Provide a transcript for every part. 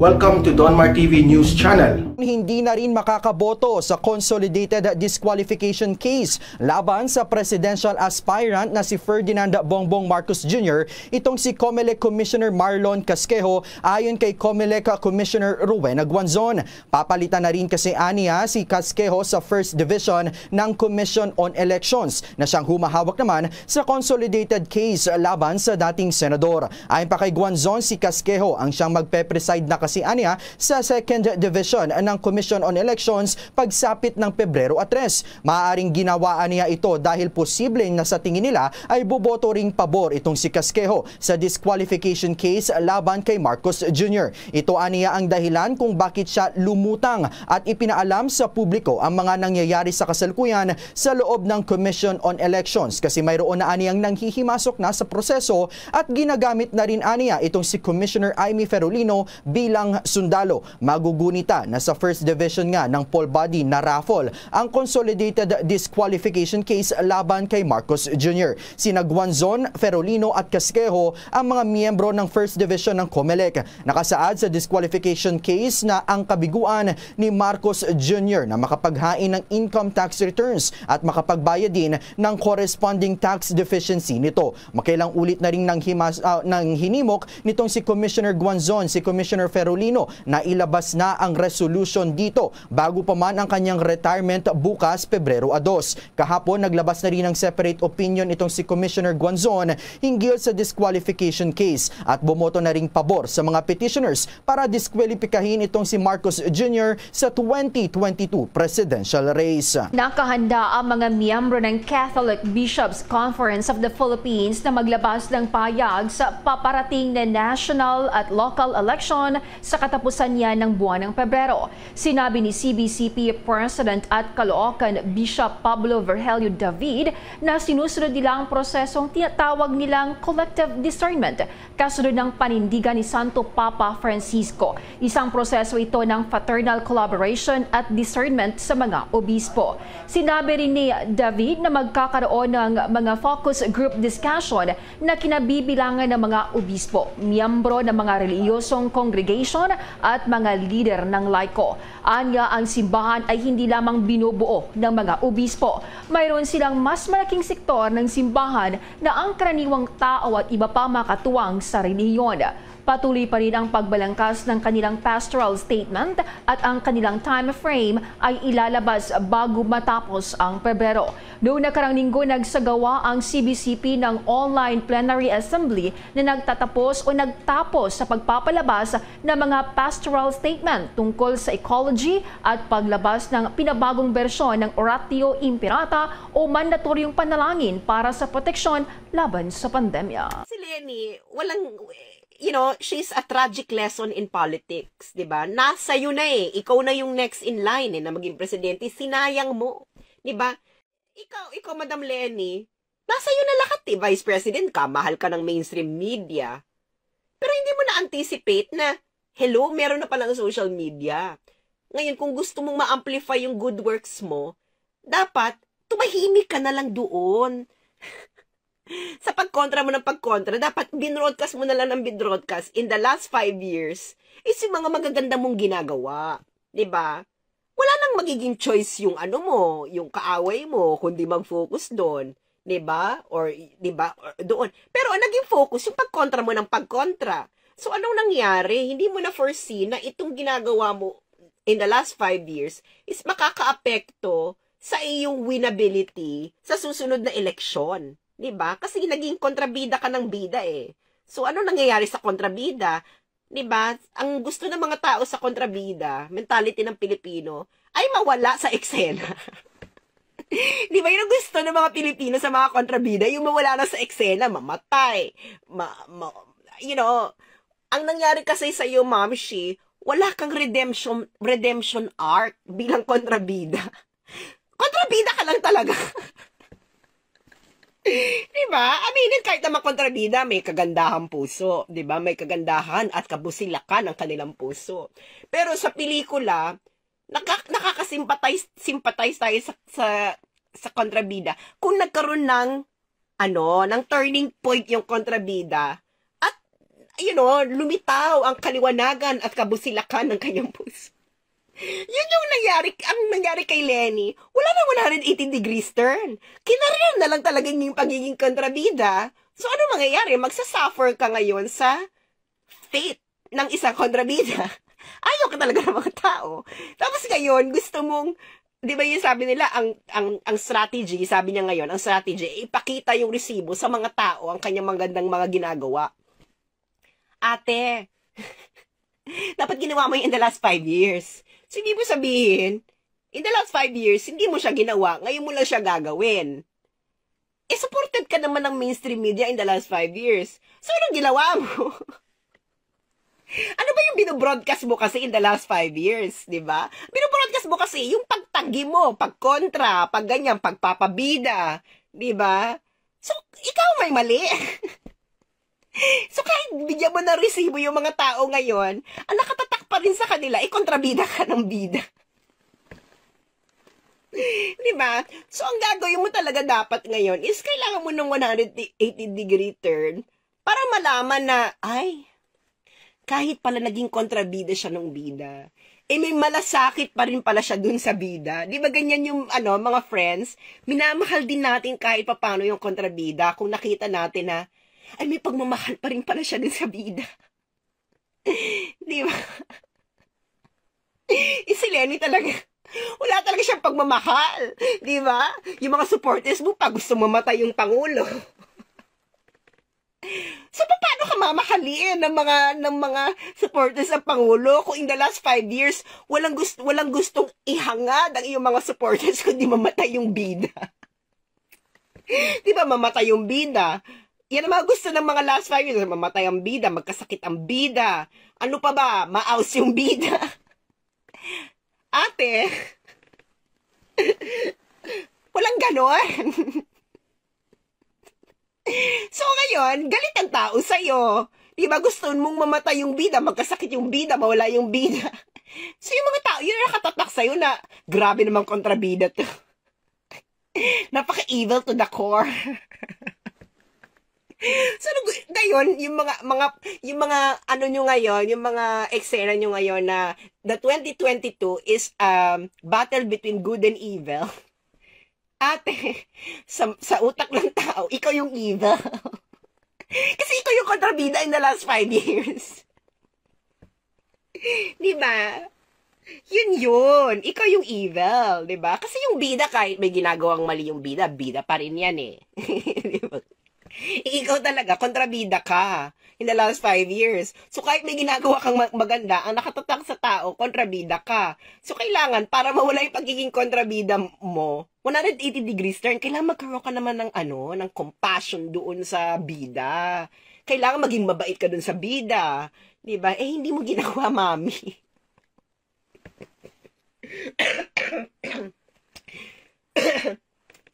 Welcome to Donmar TV News Channel. Hindi na rin makakaboto sa consolidated disqualification case laban sa presidential aspirant na si Ferdinand Bongbong Marcos Jr. itong si COMELEC Commissioner Marlon Casquejo ayon kay COMELEC Commissioner Rowena Guanzon. Papalitan na rin kasi aniya si Casquejo sa First Division ng Commission on Elections na siyang humahawak naman sa consolidated case laban sa dating senador. Ayon pa kay Guanzon, si Casquejo ang siyang magpe-preside na kasi aniya sa Second Division ng Commission on Elections pagsapit ng Pebrero 3. Maaaring ginawaan niya ito dahil posible na sa tingin nila ay boboto ring pabor itong si Casquejo sa disqualification case laban kay Marcos Jr. Ito aniya ang dahilan kung bakit siya lumutang at ipinaalam sa publiko ang mga nangyayari sa kasalukuyan sa loob ng Commission on Elections kasi mayroon na aniyang nanghihimasok na sa proseso at ginagamit na rin aniya itong si Commissioner Aimee Ferolino bilang sundalo. Magugunita na sa First Division nga ng poll body na raffle ang consolidated disqualification case laban kay Marcos Jr. Sina Guanzon, Ferolino at Casquejo ang mga miyembro ng First Division ng COMELEC. Nakasaad sa disqualification case na ang kabiguan ni Marcos Jr. na makapaghain ng income tax returns at makapagbayad din ng corresponding tax deficiency nito. Makailang ulit na rin ng hinimok nitong si Commissioner Guanzon, si Commissioner Ferolino na ilabas na ang resolution dito bago pa man ang kanyang retirement bukas Pebrero 2. Kahapon naglabas na rin ng separate opinion itong si Commissioner Guanzon hinggil sa disqualification case at bumoto na ring pabor sa mga petitioners para diskwalipikahin itong si Marcos Jr. sa 2022 presidential race. Nakahanda ang mga miyembro ng Catholic Bishops Conference of the Philippines na maglabas ng payag sa paparating na national at local election sa katapusan niya ng buwan ng Pebrero. Sinabi ni CBCP President at Caloocan Bishop Pablo Virgelio David na sinusunod nila ang prosesong tinatawag nilang collective discernment kasunod ng panindigan ni Santo Papa Francisco. Isang proseso ito ng fraternal collaboration at discernment sa mga obispo. Sinabi rin ni David na magkakaroon ng mga focus group discussion na kinabibilangan ng mga obispo, miyembro ng mga reliyosong congregation at mga leader ng laiko. Anya, ang simbahan ay hindi lamang binubuo ng mga obispo. Mayroon silang mas malaking sektor ng simbahan na ang karaniwang tao at iba pa makatuwang sa relihiyon. Patuloy pa rin ang pagbalangkas ng kanilang pastoral statement at ang kanilang time frame ay ilalabas bago matapos ang Pebrero. Noong nakarang linggo, nagsagawa ang CBCP ng online plenary assembly na nagtatapos o nagtapos sa pagpapalabas ng mga pastoral statement tungkol sa ecology at paglabas ng pinabagong bersyon ng Oratio Imperata o mandatoryong panalangin para sa proteksyon laban sa pandemya. Si Lenny, she's a tragic lesson in politics, 'di ba? Nasa iyo na eh. Ikaw na yung next in line na maging presidente. Sinayang mo, 'di ba? Ikaw Madam Lenny, nasa iyo na lahat eh. Vice President ka, mahal ka ng mainstream media. Pero hindi mo na-anticipate na, hello, meron na palang social media. Ngayon, kung gusto mong ma-amplify yung good works mo, dapat tumahimik ka na lang doon. Sa pagkontra mo ng pagkontra, dapat binroadcast mo na lang ng binroadcast in the last 5 years is yung mga magaganda mong ginagawa. 'Di ba? Wala nang magiging choice yung yung kaaway mo, kundi mag-focus doon. 'Di ba? Or 'di ba? Doon. Pero ang naging focus yung pagkontra mo ng pagkontra. So anong nangyari? Hindi mo na foresee na itong ginagawa mo in the last 5 years is makakaapekto sa iyong winnability sa susunod na eleksyon. 'Di ba? Kasi naging kontrabida ka ng bida eh. So ano nangyayari sa kontrabida? 'Di ba? Ang gusto ng mga tao sa kontrabida, mentality ng Pilipino, ay mawala sa eksena. 'Di ba? Yung gusto ng mga Pilipino sa mga kontrabida, yung mawala na sa eksena, mamatay. Ang nangyari kasi sa iyo, Mamshi, wala kang redemption arc bilang kontrabida. Kontrabida ka lang talaga. Diba? Aminin kahit na kontrabida, may kagandahang puso. Diba? May kagandahan at kabusilakan ang kanilang puso. Pero sa pelikula, nakakasimpatize tayo sa kontrabida. Kung nagkaroon ng turning point yung kontrabida, at lumitaw ang kaliwanagan at kabusilakan ng kanyang puso. Yun yung nangyari kay Lenny. Wala na 180 degrees turn. Kinareer na lang talaga yung pagiging kontrabida. So ano mangyayari? Magsasuffer ka ngayon sa fate ng isang kontrabida. Ayaw ka talaga ng mga tao. Tapos ngayon, gusto mong, di ba yung sabi nila, ang strategy, sabi niya ngayon, ang strategy, ipakita yung resibo sa mga tao ang kanyang magandang mga ginagawa. Ate, dapat ginawa mo yung in the last 5 years. So, hindi mo sabihin, in the last 5 years, hindi mo siya ginawa, ngayon mo lang siya gagawin. Supported ka naman ng mainstream media in the last 5 years. So, anong ginawa mo? Ano ba yung binobroadcast mo kasi in the last 5 years, di ba? Binobroadcast mo kasi yung pagtanggi mo, pagkontra, pagganyan, pagpapabida, di ba? So, ikaw may mali. So, kahit bigyan mo na resibo yung mga tao ngayon, ang nakatatak pa rin sa kanila, kontrabida ka ng bida. Diba? So, ang gagawin mo talaga dapat ngayon is kailangan mo ng 180-degree turn para malaman na, ay, kahit pala naging kontrabida siya ng bida, may malasakit pa rin pala siya dun sa bida. Di ba ganyan yung, mga friends? Minamahal din natin kahit paano yung kontrabida kung nakita natin na, ay, may pagmamahal pa rin pala siya dun sa bida. Di ba? Si Lenny talaga, wala talaga siyang pagmamahal. Di ba? Yung mga supporters mo pa gusto mamatay yung Pangulo. So, paano ka mamahalin ng mga supporters ng Pangulo kung in the last 5 years, walang gustong ihangad ang iyong mga supporters kundi mamatay yung bida? Di ba, mamatay yung bida? Yan ang mga gusto ng mga last 5 years. Mamatay ang bida, magkasakit ang bida. Ano pa ba? Maaus yung bida. Ate, walang ganon. So ngayon, galit ang tao sa'yo. Di ba gusto mong mamatay yung bida, magkasakit yung bida, mawala yung bida. So yung mga tao, yun ang nakatatak sa'yo na grabe namang kontrabida to. Napaka-evil to the core. So ngayon, yung mga ano nyo ngayon, yung mga eksena nyo ngayon na the 2022 is battle between good and evil. Ate, sa utak ng tao, ikaw yung evil. Kasi ikaw yung kontrabida in the last 5 years. Diba? Yun. Ikaw yung evil, diba? Kasi yung bida, kahit may ginagawang mali yung bida, bida pa rin yan eh. Diba? Ikaw talaga, kontrabida ka in the last 5 years. So, kahit may ginagawa kang maganda, ang nakatatak sa tao, kontrabida ka. So, kailangan, para mawala yung pagiging kontrabida mo, 180 degrees turn, kailangan magkaroon ka naman ng compassion doon sa bida. Kailangan maging mabait ka doon sa bida. Diba? Hindi mo ginawa, mami.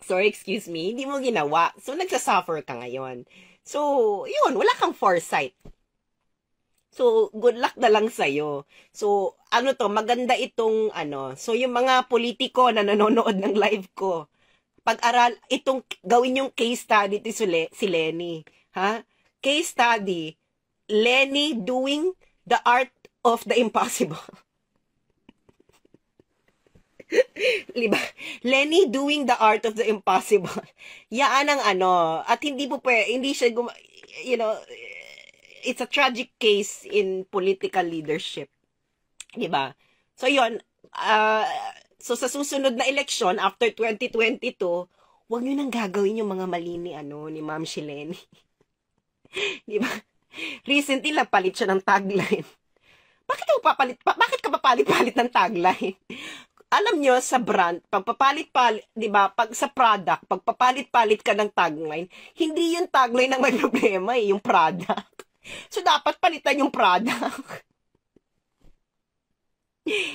Sorry, excuse me, hindi mo ginawa. So, nagsasuffer ka ngayon. So, yun, wala kang foresight. So, good luck na lang sa'yo. So, maganda itong, so yung mga politiko na nanonood ng live ko, pag-aral, gawin yung case study si Lenny. Ha? Case study, Lenny doing the art of the impossible. Diba? Lenny doing the art of the impossible. Yaan ang at hindi siya it's a tragic case in political leadership. Diba? So yun, so sa susunod na eleksyon after 2022, huwag niyo nang gagawin yung mga mali ni Ma'am Lenny. Diba? Recently palit siya ng tagline. Bakit ka papalit ng tagline? Alam nyo, sa brand, pagpapalit-palit, di ba, pag sa product, pagpapalit-palit ka ng tagline, hindi yung tagline ang may problema yung product. So, dapat palitan yung product.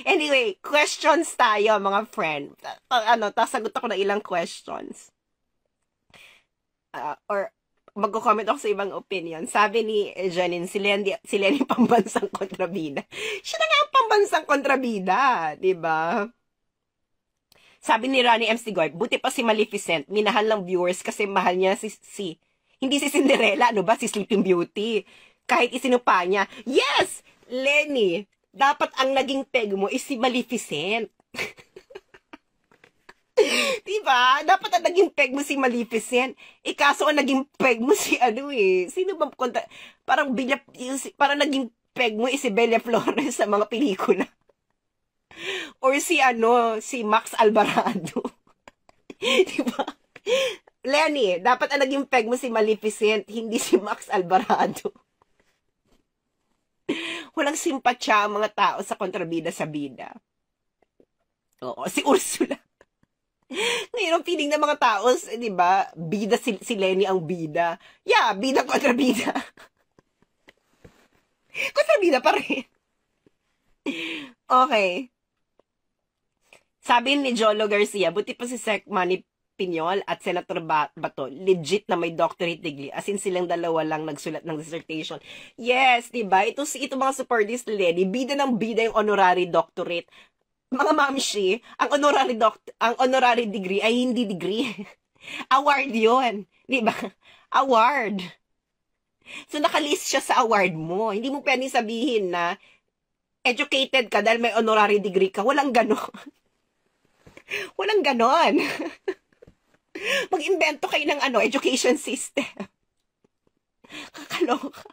Anyway, questions tayo, mga friend. Sagot ako ng ilang questions. Or, magko-comment ako sa ibang opinion. Sabi ni Janine, si Lenny pambansang kontrabida. Siya na nga ang pambansang kontrabida, di ba? Sabi ni Ronnie M. Stigart, buti pa si Maleficent, minahal ng viewers kasi mahal niya hindi si Cinderella, si Sleeping Beauty. kahit isinumpa niya. Yes, Lenny, dapat ang naging peg mo is si Maleficent. Diba? Dapat ang naging peg mo si Maleficent. Kaso ang naging peg mo si sino ba parang naging peg mo si Bella Flores sa mga pelikula. Or si Max Alvarado. Diba? Lenny, dapat ang naging peg mo si Maleficent, hindi si Max Alvarado. Walang simpatya ang mga tao sa kontrabida sa bida. Oo, si Ursula. Ngayon, ang feeling ng mga tao, di ba, bida si Lenny ang bida. Yeah, bida kontra bida. Kontra bida pa rin. Okay. Sabi ni Jolo Garcia, buti pa si Sec Manny Piñol at Senator Bato, legit na may doctorate degree. As in, silang dalawa lang nagsulat ng dissertation. Yes, di ba? Ito mga supporters ni Lenny, bida ng bida yung honorary doctorate. Mga mamshi, ang honorary degree ay hindi degree. Award yon, di ba? Award. So, nakalist siya sa award mo. Hindi mo pwedeng sabihin na educated ka dahil may honorary degree ka. Walang ganon. Walang ganon. Mag-invento kayo ng education system. Kakaloka.